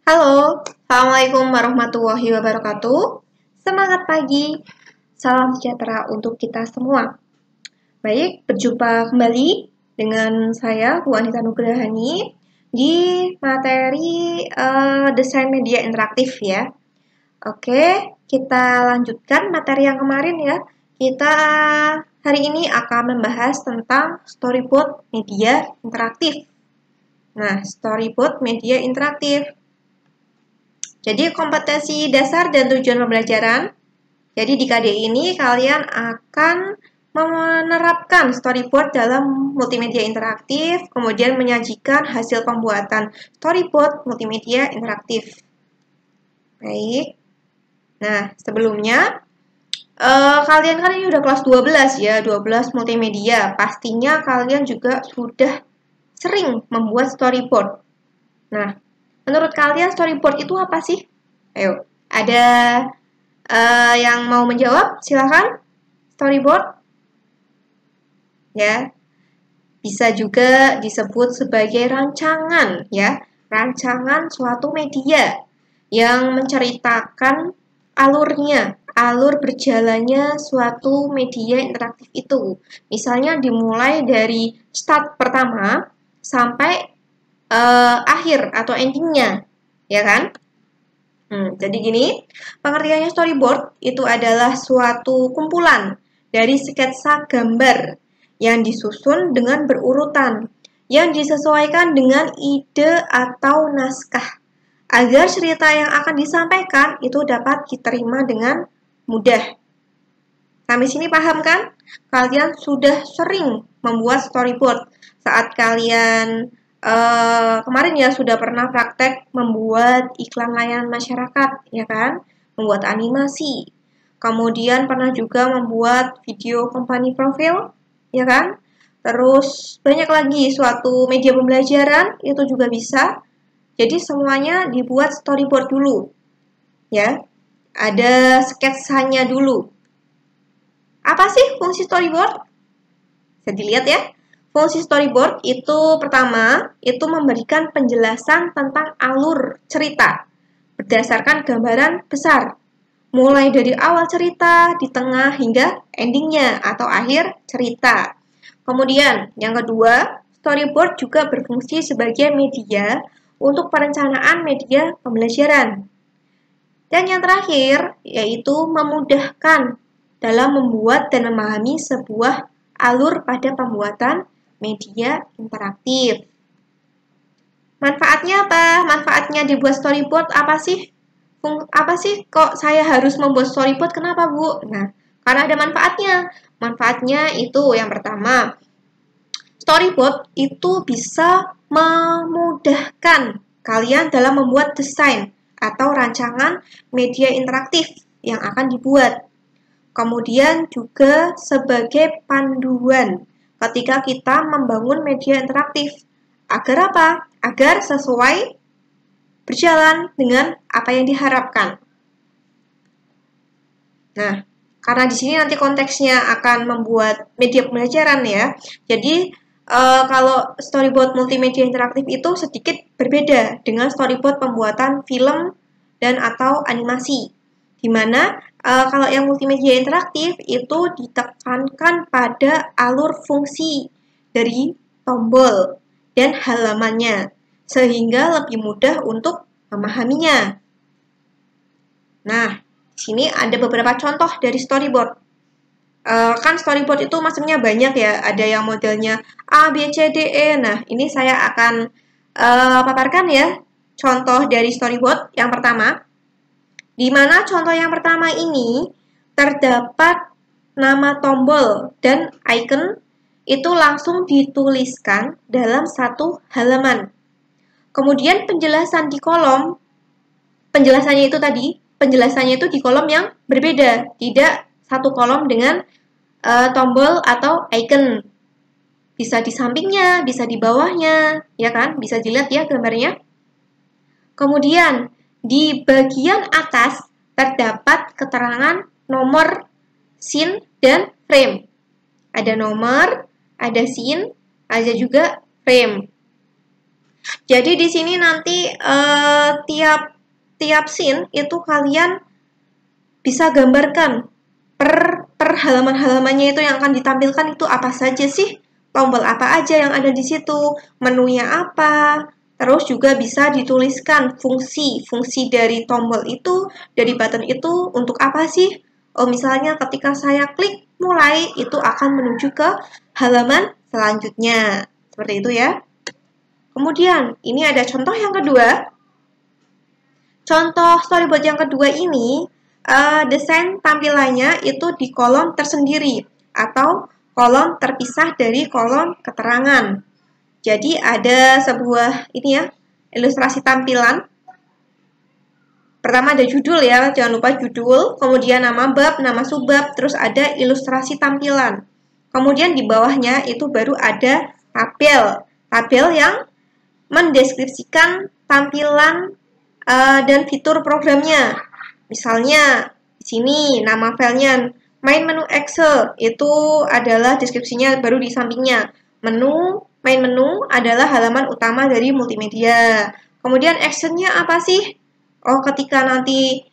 Halo, Assalamualaikum warahmatullahi wabarakatuh. Semangat pagi, salam sejahtera untuk kita semua. Baik, berjumpa kembali dengan saya, Bu Anita Nugrahani, di materi desain media interaktif ya. Oke, kita lanjutkan materi yang kemarin ya. Kita hari ini akan membahas tentang storyboard media interaktif. Nah, storyboard media interaktif. Jadi kompetensi dasar dan tujuan pembelajaran. Jadi di KDI ini kalian akan menerapkan storyboard dalam multimedia interaktif, kemudian menyajikan hasil pembuatan storyboard multimedia interaktif. Baik. Nah, sebelumnya kalian kan ini udah kelas 12 ya, 12 multimedia. Pastinya kalian juga sudah sering membuat storyboard. Nah, menurut kalian storyboard itu apa sih? Ayo, ada yang mau menjawab? Silahkan. Storyboard. Ya, bisa juga disebut sebagai rancangan ya. Rancangan suatu media yang menceritakan alur berjalannya suatu media interaktif itu. Misalnya dimulai dari start pertama sampai akhir atau endingnya, ya kan? Jadi gini, pengertiannya storyboard itu adalah suatu kumpulan dari sketsa gambar yang disusun dengan berurutan, yang disesuaikan dengan ide atau naskah, agar cerita yang akan disampaikan itu dapat diterima dengan mudah. Sampai sini paham kan? Kalian sudah sering membuat storyboard saat kalian kemarin ya sudah pernah praktek membuat iklan layanan masyarakat, ya kan? Membuat animasi. Kemudian pernah juga membuat video company profile, ya kan? Terus banyak lagi suatu media pembelajaran itu juga bisa. Jadi semuanya dibuat storyboard dulu. Ya. Ada sketsanya dulu. Apa sih fungsi storyboard? Bisa dilihat ya. Fungsi storyboard itu pertama, itu memberikan penjelasan tentang alur cerita berdasarkan gambaran besar. Mulai dari awal cerita, di tengah, hingga endingnya atau akhir cerita. Kemudian, yang kedua, storyboard juga berfungsi sebagai media untuk perencanaan media pembelajaran. Dan yang terakhir, yaitu memudahkan dalam membuat dan memahami sebuah alur pada pembuatan media interaktif. Manfaatnya apa? Manfaatnya dibuat storyboard apa sih? Apa sih kok saya harus membuat storyboard? Kenapa, Bu? Nah, karena ada manfaatnya. Manfaatnya itu yang pertama, storyboard itu bisa memudahkan kalian dalam membuat desain atau rancangan media interaktif yang akan dibuat. Kemudian juga sebagai panduan ketika kita membangun media interaktif. Agar apa? Agar sesuai berjalan dengan apa yang diharapkan. Nah, karena di sini nanti konteksnya akan membuat media pembelajaran ya. Jadi, kalau storyboard multimedia interaktif itu sedikit berbeda dengan storyboard pembuatan film dan atau animasi. Di mana kalau yang multimedia interaktif itu ditekankan pada alur fungsi dari tombol dan halamannya, sehingga lebih mudah untuk memahaminya. Nah, di sini ada beberapa contoh dari storyboard. Kan storyboard itu maksudnya banyak ya, ada yang modelnya A, B, C, D, E. Nah, ini saya akan paparkan ya contoh dari storyboard yang pertama. Di mana contoh yang pertama ini terdapat nama tombol dan icon itu langsung dituliskan dalam satu halaman. Kemudian penjelasannya itu di kolom yang berbeda, tidak satu kolom dengan tombol atau icon. Bisa di sampingnya, bisa di bawahnya, ya kan? Bisa dilihat ya gambarnya. Kemudian di bagian atas terdapat keterangan nomor, scene, dan frame. Ada nomor, ada scene, ada juga frame. Jadi di sini nanti tiap scene itu kalian bisa gambarkan per halaman-halamannya itu yang akan ditampilkan itu apa saja sih, tombol apa aja yang ada di situ, menunya apa, terus juga bisa dituliskan fungsi dari tombol itu, dari button itu untuk apa sih. Oh, misalnya ketika saya klik mulai, itu akan menuju ke halaman selanjutnya. Seperti itu ya. Kemudian, ini ada contoh yang kedua. Contoh storyboard yang kedua ini, desain tampilannya itu di kolom tersendiri atau kolom terpisah dari kolom keterangan. Jadi ada sebuah ini ya, ilustrasi tampilan. Pertama ada judul ya, jangan lupa judul, kemudian nama bab, nama subbab, terus ada ilustrasi tampilan. Kemudian di bawahnya itu baru ada tabel yang mendeskripsikan tampilan dan fitur programnya. Misalnya di sini nama filenya main menu Excel, itu adalah deskripsinya baru di sampingnya. Main menu adalah halaman utama dari multimedia. Kemudian actionnya apa sih? Oh, ketika nanti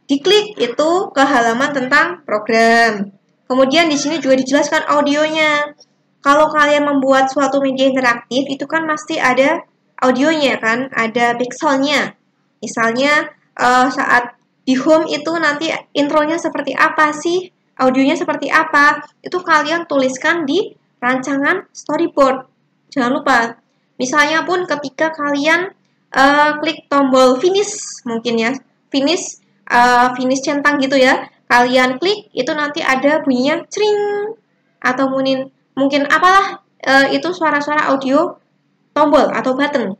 diklik itu ke halaman tentang program. Kemudian di sini juga dijelaskan audionya. Kalau kalian membuat suatu media interaktif itu kan pasti ada audionya kan, ada pixelnya. Misalnya saat di home itu nanti intronya seperti apa sih, audionya seperti apa, itu kalian tuliskan di rancangan storyboard. Jangan lupa. Misalnya pun ketika kalian klik tombol finish, mungkin ya, finish centang gitu ya, kalian klik itu nanti ada bunyinya cring atau mungkin apalah, itu suara-suara audio tombol atau button.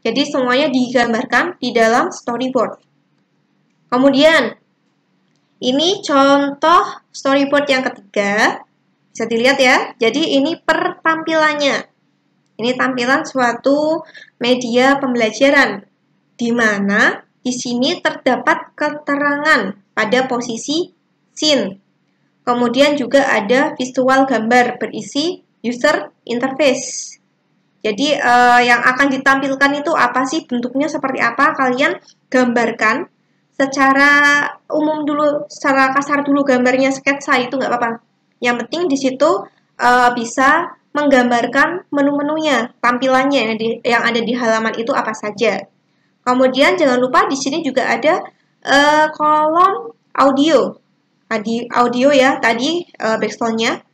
Jadi semuanya digambarkan di dalam storyboard. Kemudian ini contoh storyboard yang ketiga, bisa dilihat ya. Jadi ini per tampilannya. Ini tampilan suatu media pembelajaran, di mana di sini terdapat keterangan pada posisi scene. Kemudian juga ada visual gambar berisi user interface. Jadi yang akan ditampilkan itu apa sih, bentuknya seperti apa, kalian gambarkan secara umum dulu, secara kasar dulu gambarnya, sketsa itu nggak apa-apa. Yang penting di situ bisa menggambarkan menu-menunya, tampilannya yang ada di halaman itu apa saja. Kemudian jangan lupa di sini juga ada kolom audio. Audio ya, tadi background-nya.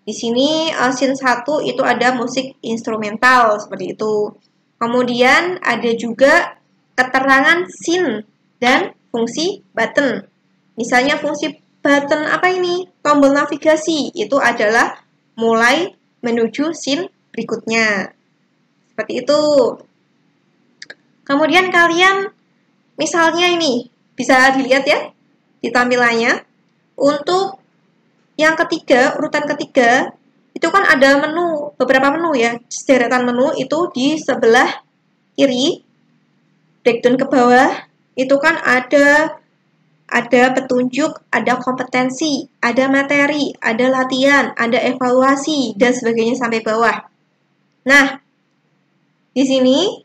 Di sini scene 1 itu ada musik instrumental seperti itu. Kemudian ada juga keterangan scene dan fungsi button. Misalnya fungsi button apa ini? Tombol navigasi itu adalah mulai menuju scene berikutnya. Seperti itu. Kemudian kalian misalnya ini bisa dilihat ya di tampilannya. Untuk yang ketiga, urutan ketiga, itu kan ada menu, beberapa menu ya, sederetan menu itu di sebelah kiri, breakdown ke bawah, itu kan ada petunjuk, ada kompetensi, ada materi, ada latihan, ada evaluasi, dan sebagainya sampai bawah. Nah, di sini,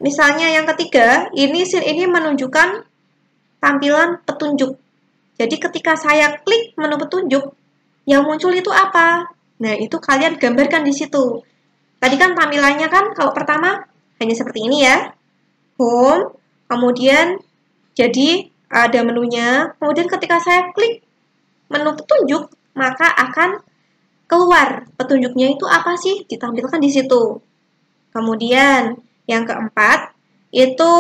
misalnya yang ketiga, ini menunjukkan tampilan petunjuk. Jadi ketika saya klik menu petunjuk, yang muncul itu apa? Nah, itu kalian gambarkan di situ. Tadi kan tampilannya kan, kalau pertama, hanya seperti ini ya. Home, kemudian jadi ada menunya, kemudian ketika saya klik menu petunjuk, maka akan keluar petunjuknya itu apa sih, ditampilkan di situ. Kemudian yang keempat, itu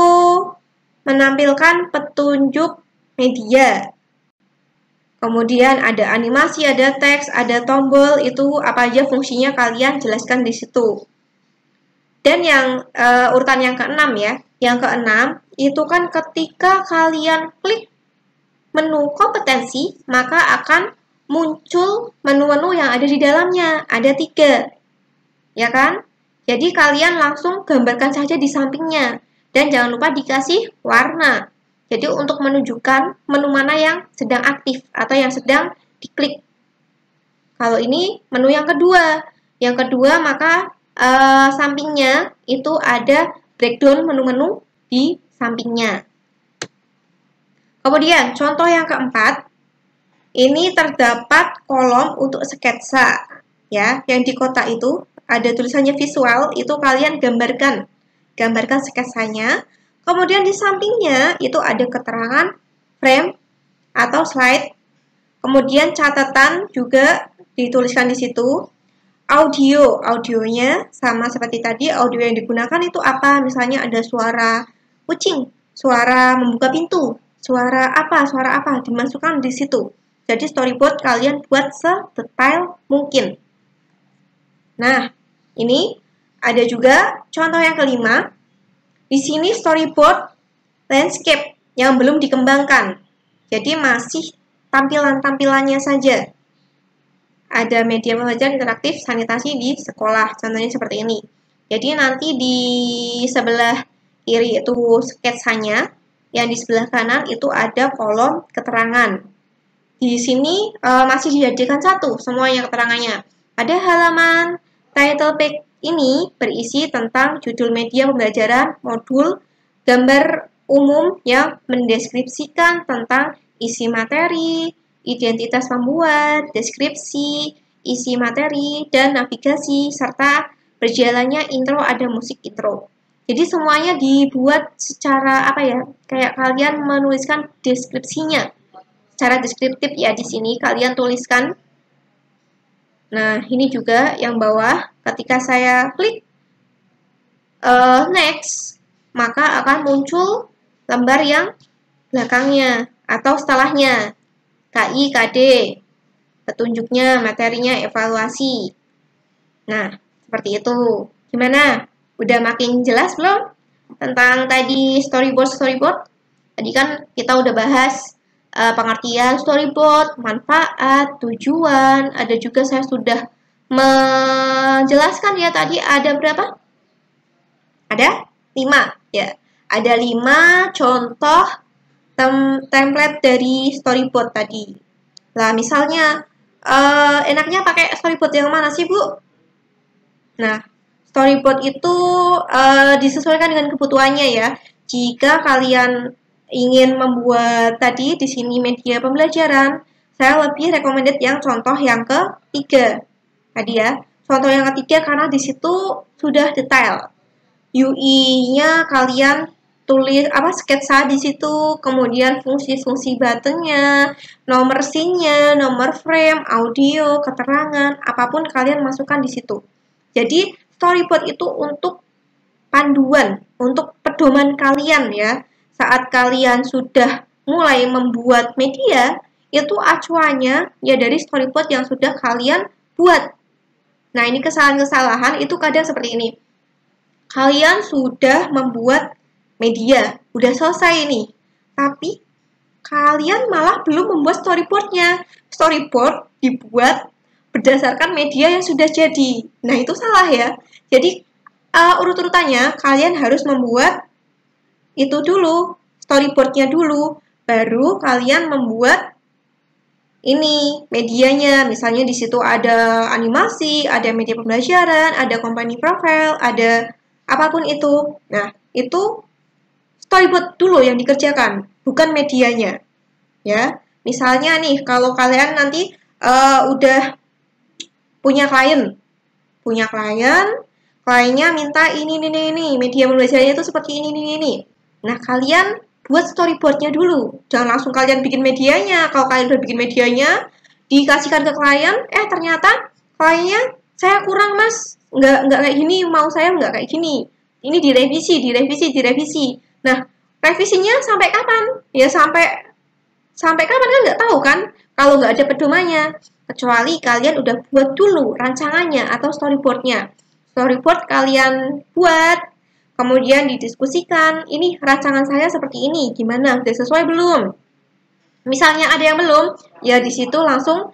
menampilkan petunjuk media. Kemudian ada animasi, ada teks, ada tombol, itu apa aja fungsinya kalian jelaskan di situ. Dan yang urutan yang keenam ya, yang keenam itu kan ketika kalian klik menu kompetensi, maka akan muncul menu-menu yang ada di dalamnya, ada 3, ya kan? Jadi kalian langsung gambarkan saja di sampingnya, dan jangan lupa dikasih warna. Jadi untuk menunjukkan menu mana yang sedang aktif atau yang sedang diklik. Kalau ini menu yang kedua maka sampingnya itu ada breakdown menu-menu di sampingnya. Kemudian contoh yang keempat, ini terdapat kolom untuk sketsa, ya, yang di kotak itu ada tulisannya visual, itu kalian gambarkan sketsanya. Kemudian di sampingnya itu ada keterangan frame atau slide. Kemudian catatan juga dituliskan di situ. Audionya sama seperti tadi, audio yang digunakan itu apa? Misalnya ada suara kucing, suara membuka pintu, suara apa dimasukkan di situ. Jadi storyboard kalian buat sedetail mungkin. Nah, ini ada juga contoh yang kelima. Di sini storyboard landscape yang belum dikembangkan. Jadi masih tampilannya saja. Ada media pembelajaran interaktif sanitasi di sekolah, contohnya seperti ini. Jadi nanti di sebelah kiri itu sketsanya, yang di sebelah kanan itu ada kolom keterangan. Di sini masih dijadikan satu semuanya keterangannya. Ada halaman title page ini berisi tentang judul media pembelajaran, modul, gambar umum yang mendeskripsikan tentang isi materi, identitas pembuat, deskripsi, isi materi, dan navigasi, serta berjalannya intro, ada musik intro. Jadi semuanya dibuat secara kayak kalian menuliskan deskripsinya. Secara deskriptif ya, di sini kalian tuliskan. Nah, ini juga yang bawah, ketika saya klik next, maka akan muncul lembar yang belakangnya atau setelahnya. KI, KD, petunjuknya, materinya, evaluasi. Nah, seperti itu. Gimana? Udah makin jelas belum tentang tadi storyboard? Tadi kan kita udah bahas pengertian storyboard, manfaat, tujuan. Ada juga saya sudah menjelaskan ya tadi ada berapa? Ada 5 ya. Ada 5 contoh template dari storyboard tadi. Nah, misalnya enaknya pakai storyboard yang mana sih, Bu? Nah, storyboard itu disesuaikan dengan kebutuhannya ya. Jika kalian ingin membuat tadi di sini media pembelajaran, saya lebih recommended yang contoh yang ketiga. Tadi ya, contoh yang ketiga karena di situ sudah detail. UI-nya kalian tulis sketsa di situ, kemudian fungsi-fungsi buttonnya, nomor scene-nya, nomor frame, audio, keterangan, apapun kalian masukkan di situ. Jadi storyboard itu untuk panduan, untuk pedoman kalian ya. Saat kalian sudah mulai membuat media, itu acuannya ya dari storyboard yang sudah kalian buat. Nah, ini kesalahan-kesalahan itu kadang seperti ini. Kalian sudah membuat media, udah selesai nih, tapi kalian malah belum membuat storyboardnya. Storyboard dibuat berdasarkan media yang sudah jadi. Nah, itu salah ya. Jadi, urut-urutannya kalian harus membuat itu dulu, storyboardnya dulu, baru kalian membuat ini medianya. Misalnya di situ ada animasi, ada media pembelajaran, ada company profile, ada apapun itu. Nah, itu storyboard dulu yang dikerjakan, bukan medianya. Ya, misalnya nih, kalau kalian nanti udah punya kliennya minta ini, media pembelajarannya itu seperti ini. Nah, kalian buat storyboardnya dulu. Jangan langsung kalian bikin medianya. Kalau kalian udah bikin medianya, dikasihkan ke klien, ternyata kliennya, saya kurang mas, nggak kayak gini, mau saya nggak kayak gini. Ini direvisi. Nah, revisinya sampai kapan? Ya sampai kapan kan nggak tahu kan, kalau nggak ada pedomannya. Kecuali kalian udah buat dulu rancangannya atau storyboardnya. Storyboard kalian buat, kemudian didiskusikan, ini rancangan saya seperti ini, gimana? Udah sesuai belum? Misalnya ada yang belum, ya di situ langsung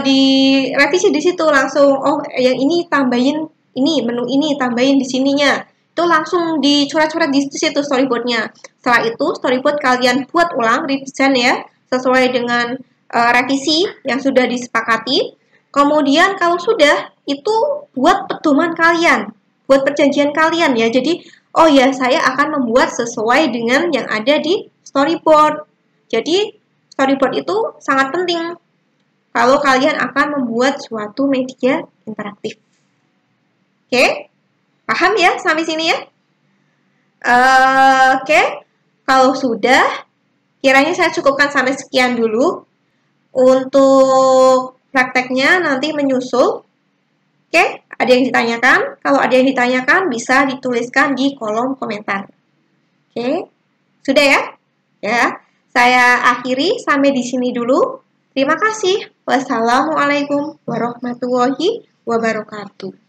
direvisi di situ langsung. Oh, yang ini tambahin ini, menu ini tambahin di sininya. Itu langsung dicoret-coret di situ storyboardnya. Setelah itu storyboard kalian buat ulang, revision ya, sesuai dengan revisi yang sudah disepakati. Kemudian kalau sudah, itu buat pedoman kalian, buat perjanjian kalian ya. Jadi, oh ya, saya akan membuat sesuai dengan yang ada di storyboard. Jadi, storyboard itu sangat penting kalau kalian akan membuat suatu media interaktif. Oke? Paham ya sampai sini ya? Oke, kalau sudah, kiranya saya cukupkan sampai sekian dulu. Untuk prakteknya nanti menyusul. Oke, ada yang ditanyakan? Kalau ada yang ditanyakan, bisa dituliskan di kolom komentar. Oke, sudah ya? Ya, saya akhiri sampai di sini dulu. Terima kasih. Wassalamualaikum warahmatullahi wabarakatuh.